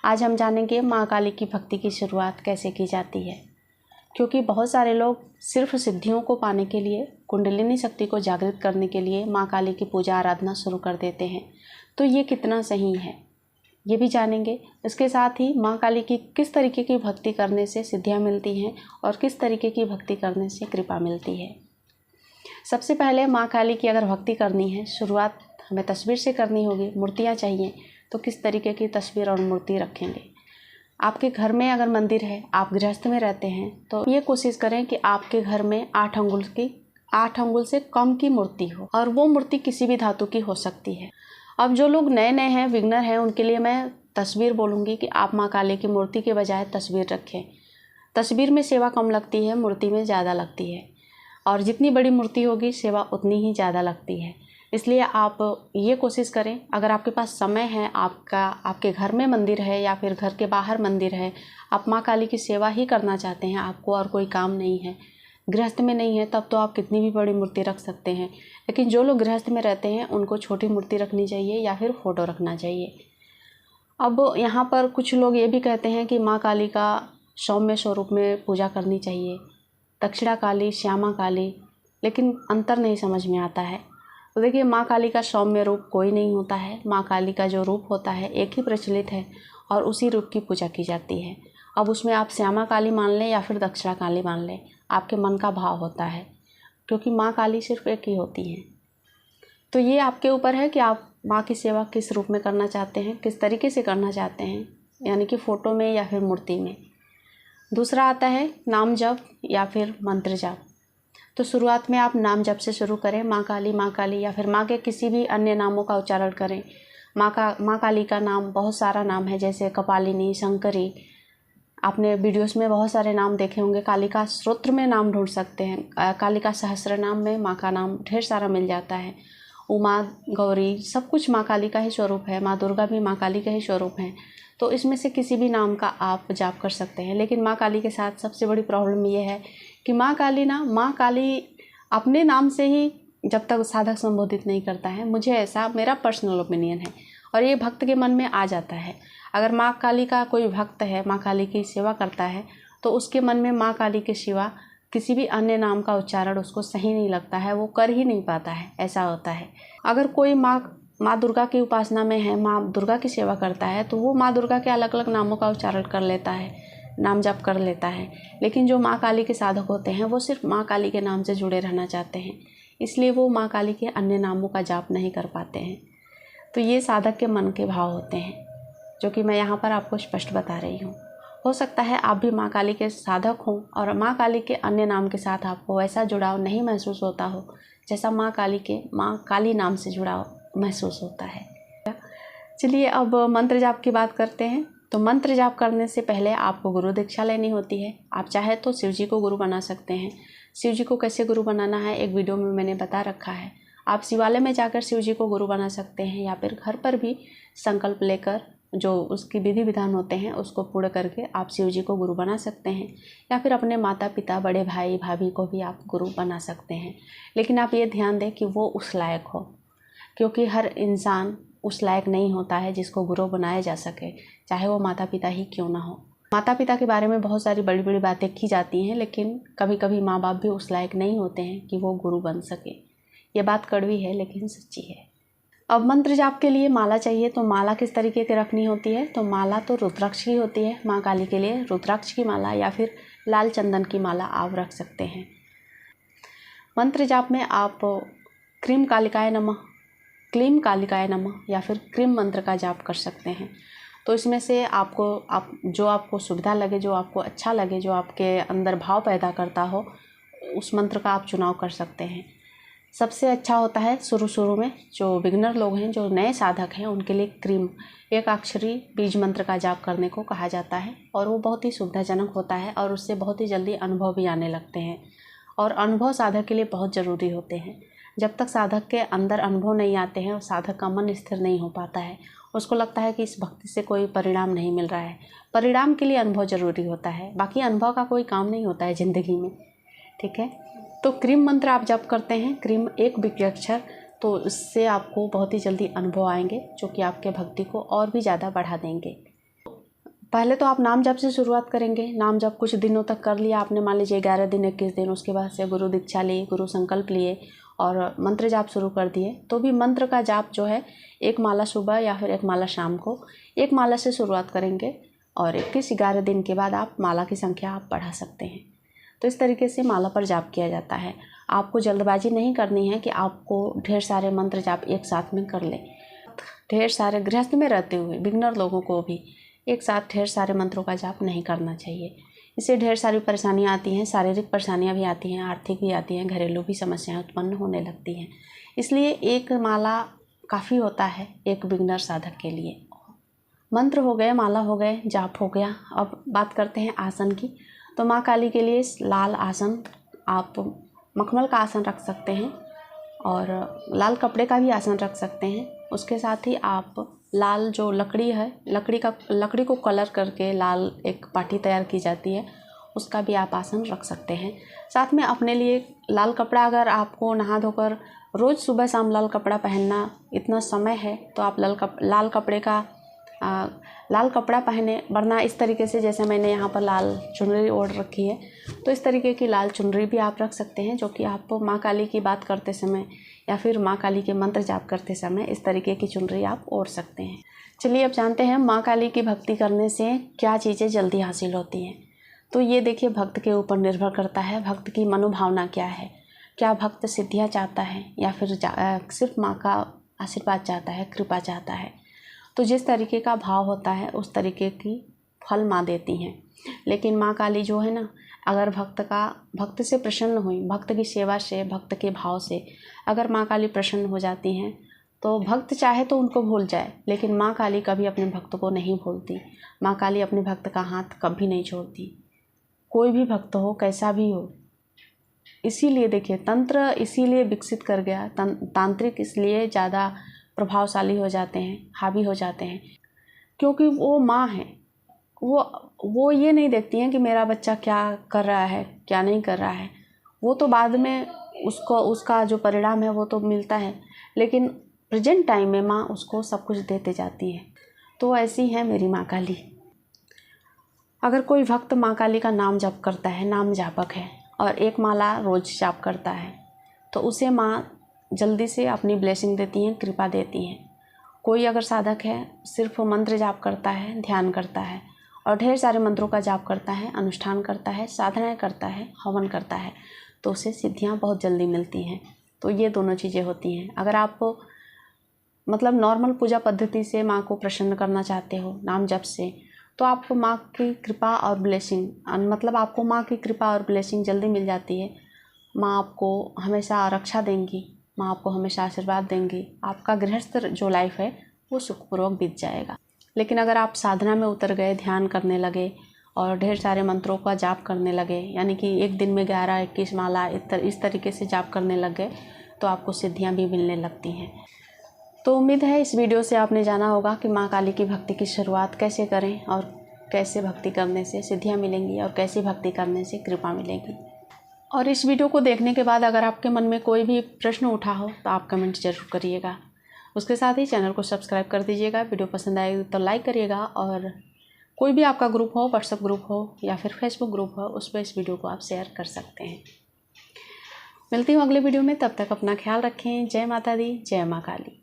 आज हम जानेंगे माँ काली की भक्ति की शुरुआत कैसे की जाती है, क्योंकि बहुत सारे लोग सिर्फ सिद्धियों को पाने के लिए, कुंडलिनी शक्ति को जागृत करने के लिए माँ काली की पूजा आराधना शुरू कर देते हैं। तो ये कितना सही है ये भी जानेंगे। इसके साथ ही माँ काली की किस तरीके की भक्ति करने से सिद्धियाँ मिलती हैं और किस तरीके की भक्ति करने से कृपा मिलती है। सबसे पहले माँ काली की अगर भक्ति करनी है, शुरुआत हमें तस्वीर से करनी होगी। मूर्तियाँ चाहिए तो किस तरीके की तस्वीर और मूर्ति रखेंगे। आपके घर में अगर मंदिर है, आप गृहस्थ में रहते हैं, तो ये कोशिश करें कि आपके घर में 8 अंगुल से कम की मूर्ति हो, और वो मूर्ति किसी भी धातु की हो सकती है। अब जो लोग नए नए हैं, बिगनर हैं, उनके लिए मैं तस्वीर बोलूँगी कि आप माँ काली की मूर्ति के बजाय तस्वीर रखें। तस्वीर में सेवा कम लगती है, मूर्ति में ज़्यादा लगती है, और जितनी बड़ी मूर्ति होगी सेवा उतनी ही ज़्यादा लगती है। इसलिए आप ये कोशिश करें, अगर आपके पास समय है, आपके घर में मंदिर है या फिर घर के बाहर मंदिर है, आप माँ काली की सेवा ही करना चाहते हैं, आपको और कोई काम नहीं है, गृहस्थ में नहीं है, तब तो आप कितनी भी बड़ी मूर्ति रख सकते हैं। लेकिन जो लोग गृहस्थ में रहते हैं उनको छोटी मूर्ति रखनी चाहिए या फिर फ़ोटो रखना चाहिए। अब यहाँ पर कुछ लोग ये भी कहते हैं कि माँ काली का सौम्य स्वरूप में पूजा करनी चाहिए, दक्षिणा काली, श्यामा काली, लेकिन अंतर नहीं समझ में आता है। तो देखिए, माँ काली का सौम्य रूप कोई नहीं होता है। माँ काली का जो रूप होता है एक ही प्रचलित है और उसी रूप की पूजा की जाती है। अब उसमें आप श्यामा काली मान लें या फिर दक्षिणा काली मान लें, आपके मन का भाव होता है, क्योंकि माँ काली सिर्फ एक ही होती हैं। तो ये आपके ऊपर है कि आप माँ की सेवा किस रूप में करना चाहते हैं, किस तरीके से करना चाहते हैं, यानी कि फ़ोटो में या फिर मूर्ति में। दूसरा आता है नाम जप या फिर मंत्र जप। तो शुरुआत में आप नाम जप से शुरू करें, माँ काली, या फिर माँ के किसी भी अन्य नामों का उच्चारण करें। माँ काली का नाम बहुत सारा नाम है, जैसे कपालिनी, शंकरी। आपने वीडियोस में बहुत सारे नाम देखे होंगे। कालिका स्तोत्र में नाम ढूंढ सकते हैं, कालिका सहस्त्र नाम में माँ का नाम ढेर सारा मिल जाता है। उमा, गौरी, सब कुछ माँ काली का ही स्वरूप है। माँ दुर्गा भी माँ काली का ही स्वरूप है। तो इसमें से किसी भी नाम का आप जाप कर सकते हैं। लेकिन माँ काली के साथ सबसे बड़ी प्रॉब्लम ये है कि माँ काली अपने नाम से ही जब तक साधक संबोधित नहीं करता है, मेरा पर्सनल ओपिनियन है, और ये भक्त के मन में आ जाता है। अगर माँ काली का कोई भक्त है, माँ काली की सेवा करता है, तो उसके मन में माँ काली के सिवा किसी भी अन्य नाम का उच्चारण उसको सही नहीं लगता है, वो कर ही नहीं पाता है, ऐसा होता है। अगर कोई माँ दुर्गा की उपासना में है, माँ दुर्गा की सेवा करता है, तो वो माँ दुर्गा के अलग अलग नामों का उच्चारण कर लेता है, नाम जप कर लेता है। लेकिन जो माँ काली के साधक होते हैं वो सिर्फ माँ काली के नाम से जुड़े रहना चाहते हैं, इसलिए वो माँ काली के अन्य नामों का जाप नहीं कर पाते हैं। तो ये साधक के मन के भाव होते हैं, जो कि मैं यहाँ पर आपको स्पष्ट बता रही हूँ। हो सकता है आप भी माँ काली के साधक हों और माँ काली के अन्य नाम के साथ आपको वैसा जुड़ाव नहीं महसूस होता हो जैसा माँ काली नाम से जुड़ाव महसूस होता है। चलिए अब मंत्र जाप की बात करते हैं। तो मंत्र जाप करने से पहले आपको गुरु दीक्षा लेनी होती है। आप चाहे तो शिव जी को गुरु बना सकते हैं। शिव जी को कैसे गुरु बनाना है एक वीडियो में मैंने बता रखा है। आप शिवालय में जाकर शिव जी को गुरु बना सकते हैं, या फिर घर पर भी संकल्प लेकर जो उसकी विधि विधान होते हैं उसको पूर्ण करके आप शिव जी को गुरु बना सकते हैं, या फिर अपने माता पिता, बड़े भाई भाभी को भी आप गुरु बना सकते हैं। लेकिन आप ये ध्यान दें कि वो उस लायक हो, क्योंकि हर इंसान उस लायक नहीं होता है जिसको गुरु बनाया जा सके, चाहे वो माता पिता ही क्यों ना हो। माता पिता के बारे में बहुत सारी बड़ी बड़ी बातें की जाती हैं, लेकिन कभी कभी माँ बाप भी उस लायक नहीं होते हैं कि वो गुरु बन सके। ये बात कड़वी है लेकिन सच्ची है। अब मंत्र जाप के लिए माला चाहिए। तो माला किस तरीके की रखनी होती है? तो माला तो रुद्राक्ष की होती है। माँ काली के लिए रुद्राक्ष की माला या फिर लाल चंदन की माला आप रख सकते हैं। मंत्र जाप में आप क्लीम कालिकाय नमः या फिर क्लीम मंत्र का जाप कर सकते हैं। तो इसमें से जो आपको सुविधा लगे, जो आपको अच्छा लगे, जो आपके अंदर भाव पैदा करता हो, उस मंत्र का आप चुनाव कर सकते हैं। सबसे अच्छा होता है शुरू में जो बिगनर लोग हैं, जो नए साधक हैं, उनके लिए क्रीम एक अक्षरी बीज मंत्र का जाप करने को कहा जाता है, और वो बहुत ही सुविधाजनक होता है और उससे बहुत ही जल्दी अनुभव भी आने लगते हैं। और अनुभव साधक के लिए बहुत ज़रूरी होते हैं। जब तक साधक के अंदर अनुभव नहीं आते हैं, साधक का मन स्थिर नहीं हो पाता है। उसको लगता है कि इस भक्ति से कोई परिणाम नहीं मिल रहा है। परिणाम के लिए अनुभव ज़रूरी होता है, बाकी अनुभव का कोई काम नहीं होता है ज़िंदगी में, ठीक है। तो क्रीम मंत्र आप जप करते हैं, क्रीम एक बीजाक्षर, तो इससे आपको बहुत ही जल्दी अनुभव आएंगे, जो कि आपके भक्ति को और भी ज़्यादा बढ़ा देंगे। पहले तो आप नाम जप से शुरुआत करेंगे। नाम जप कुछ दिनों तक कर लिया आपने, मान लीजिए 11 दिन 21 दिन, उसके बाद से गुरु दीक्षा ली, गुरु संकल्प लिए और मंत्र जाप शुरू कर दिए। तो भी मंत्र का जाप जो है 1 माला सुबह या फिर 1 माला शाम को, 1 माला से शुरुआत करेंगे और 21-11 दिन के बाद आप माला की संख्या आप बढ़ा सकते हैं। तो इस तरीके से माला पर जाप किया जाता है। आपको जल्दबाजी नहीं करनी है कि आपको ढेर सारे मंत्र जाप एक साथ में कर लें। ढेर सारे गृहस्थ में रहते हुए बिगिनर लोगों को भी एक साथ ढेर सारे मंत्रों का जाप नहीं करना चाहिए। इससे ढेर सारी परेशानियां आती हैं, शारीरिक परेशानियां भी आती हैं, आर्थिक भी आती हैं, घरेलू भी समस्याएं उत्पन्न होने लगती हैं। इसलिए 1 माला काफ़ी होता है एक बिगिनर साधक के लिए। मंत्र हो गए, माला हो गए, जाप हो गया। अब बात करते हैं आसन की। तो माँ काली के लिए लाल आसन, आप मखमल का आसन रख सकते हैं और लाल कपड़े का भी आसन रख सकते हैं। उसके साथ ही आप लाल जो लकड़ी है, लकड़ी को कलर करके लाल एक पाटी तैयार की जाती है, उसका भी आप आसन रख सकते हैं। साथ में अपने लिए लाल कपड़ा, अगर आपको नहा धोकर रोज़ सुबह शाम लाल कपड़ा पहनना इतना समय है तो आप लाल कपड़ा पहने, वरना इस तरीके से जैसे मैंने यहाँ पर लाल चुनरी ओढ़ रखी है, तो इस तरीके की लाल चुनरी भी आप रख सकते हैं, जो कि आप माँ काली की बात करते समय या फिर माँ काली के मंत्र जाप करते समय इस तरीके की चुनरी आप ओढ़ सकते हैं। चलिए अब जानते हैं माँ काली की भक्ति करने से क्या चीज़ें जल्दी हासिल होती हैं। तो ये देखिए, भक्त के ऊपर निर्भर करता है भक्त की मनोभावना क्या है। क्या भक्त सिद्धियाँ चाहता है या फिर सिर्फ माँ का आशीर्वाद चाहता है, कृपा चाहता है। तो जिस तरीके का भाव होता है उस तरीके की फल माँ देती हैं। लेकिन माँ काली जो है ना, अगर भक्त से प्रसन्न हुई, भक्त की सेवा से, भक्त के भाव से अगर माँ काली प्रसन्न हो जाती हैं तो भक्त चाहे तो उनको भूल जाए, लेकिन माँ काली कभी अपने भक्त को नहीं भूलती। माँ काली अपने भक्त का हाथ कभी नहीं छोड़ती, कोई भी भक्त हो, कैसा भी हो। इसीलिए देखिए, तंत्र इसीलिए विकसित कर गया, तांत्रिक इसलिए ज़्यादा प्रभावशाली हो जाते हैं, हावी हो जाते हैं, क्योंकि वो माँ है। वो ये नहीं देखती हैं कि मेरा बच्चा क्या कर रहा है, क्या नहीं कर रहा है। वो तो बाद में उसका जो परिणाम है वो तो मिलता है, लेकिन प्रेजेंट टाइम में माँ उसको सब कुछ देते जाती है। तो ऐसी है मेरी माँ काली। अगर कोई भक्त माँ काली का नाम जप करता है, नाम जापक है और 1 माला रोज जाप करता है, तो उसे माँ जल्दी से अपनी ब्लेसिंग देती हैं, कृपा देती हैं। कोई अगर साधक है, सिर्फ मंत्र जाप करता है, ध्यान करता है और ढेर सारे मंत्रों का जाप करता है, अनुष्ठान करता है, साधनाएं करता है, हवन करता है, तो उसे सिद्धियां बहुत जल्दी मिलती हैं। तो ये दोनों चीज़ें होती हैं। अगर आप मतलब नॉर्मल पूजा पद्धति से माँ को प्रसन्न करना चाहते हो, नाम जप से, तो आपको माँ की कृपा और ब्लेसिंग, मतलब आपको माँ की कृपा और ब्लेसिंग जल्दी मिल जाती है। माँ आपको हमेशा रक्षा देंगी, माँ आपको हमेशा आशीर्वाद देंगी। आपका गृहस्थ जो लाइफ है वो सुखपूर्वक बीत जाएगा। लेकिन अगर आप साधना में उतर गए, ध्यान करने लगे और ढेर सारे मंत्रों का जाप करने लगे, यानी कि एक दिन में 11-21 माला इस तरीके से जाप करने लग गए, तो आपको सिद्धियाँ भी मिलने लगती हैं। तो उम्मीद है इस वीडियो से आपने जाना होगा कि माँ काली की भक्ति की शुरुआत कैसे करें और कैसे भक्ति करने से सिद्धियाँ मिलेंगी और कैसे भक्ति करने से कृपा मिलेगी। और इस वीडियो को देखने के बाद अगर आपके मन में कोई भी प्रश्न उठा हो तो आप कमेंट जरूर करिएगा। उसके साथ ही चैनल को सब्सक्राइब कर दीजिएगा। वीडियो पसंद आए तो लाइक करिएगा और कोई भी आपका ग्रुप हो, व्हाट्सएप ग्रुप हो या फिर फेसबुक ग्रुप हो, उस पर इस वीडियो को आप शेयर कर सकते हैं। मिलती हूँ अगले वीडियो में, तब तक अपना ख्याल रखें। जय माता दी, जय माँ काली।